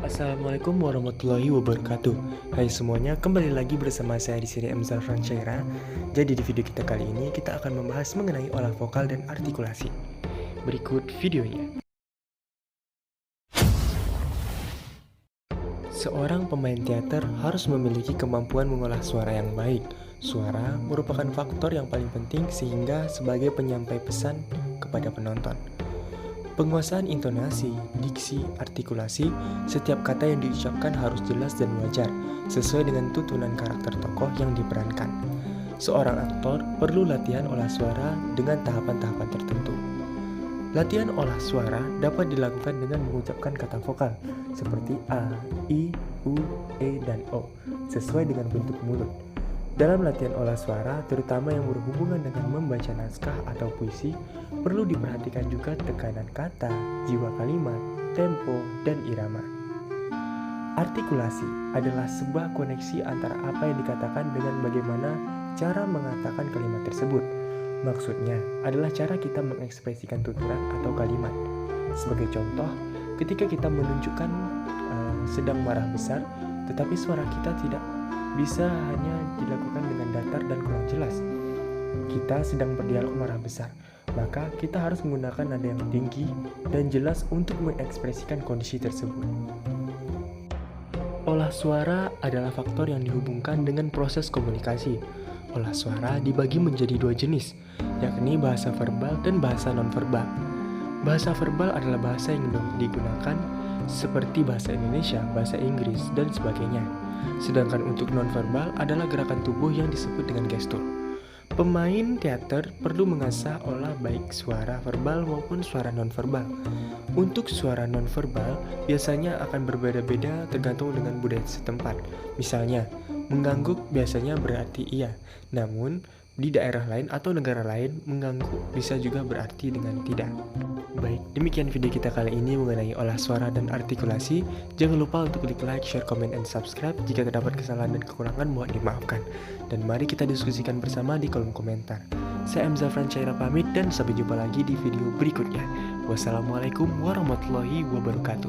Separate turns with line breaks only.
Assalamualaikum warahmatullahi wabarakatuh. Hai semuanya, kembali lagi bersama saya di sini M. Zafran Syaira. Jadi di video kita kali ini kita akan membahas mengenai olah vokal dan artikulasi. Berikut videonya. Seorang pemain teater harus memiliki kemampuan mengolah suara yang baik. Suara merupakan faktor yang paling penting sehingga sebagai penyampai pesan kepada penonton. Penguasaan intonasi, diksi, artikulasi, setiap kata yang diucapkan harus jelas dan wajar, sesuai dengan tuntunan karakter tokoh yang diperankan. Seorang aktor perlu latihan olah suara dengan tahapan-tahapan tertentu. Latihan olah suara dapat dilakukan dengan mengucapkan kata vokal, seperti A, I, U, E, dan O, sesuai dengan bentuk mulut. Dalam latihan olah suara, terutama yang berhubungan dengan membaca naskah atau puisi, perlu diperhatikan juga tekanan kata, jiwa kalimat, tempo, dan irama. Artikulasi adalah sebuah koneksi antara apa yang dikatakan dengan bagaimana cara mengatakan kalimat tersebut. Maksudnya adalah cara kita mengekspresikan tuturan atau kalimat. Sebagai contoh, ketika kita menunjukkan sedang marah besar, tetapi suara kita tidak bisa hanya dilakukan dengan datar dan kurang jelas. Kita sedang berdialog marah besar, maka kita harus menggunakan nada yang tinggi dan jelas untuk mengekspresikan kondisi tersebut. Olah suara adalah faktor yang dihubungkan dengan proses komunikasi. Olah suara dibagi menjadi dua jenis, yakni bahasa verbal dan bahasa nonverbal. Bahasa verbal adalah bahasa yang digunakan seperti bahasa Indonesia, bahasa Inggris, dan sebagainya. Sedangkan untuk nonverbal adalah gerakan tubuh yang disebut dengan gestur. Pemain teater perlu mengasah olah baik suara verbal maupun suara nonverbal. Untuk suara nonverbal biasanya akan berbeda-beda tergantung dengan budaya setempat. Misalnya, mengangguk biasanya berarti iya, namun di daerah lain atau negara lain, mengangguk bisa juga berarti dengan tidak. Baik, demikian video kita kali ini mengenai olah suara dan artikulasi. Jangan lupa untuk klik like, share, comment, and subscribe. Jika terdapat kesalahan dan kekurangan, mohon dimaafkan. Dan mari kita diskusikan bersama di kolom komentar. Saya M. Zafran Syaira pamit dan sampai jumpa lagi di video berikutnya. Wassalamualaikum warahmatullahi wabarakatuh.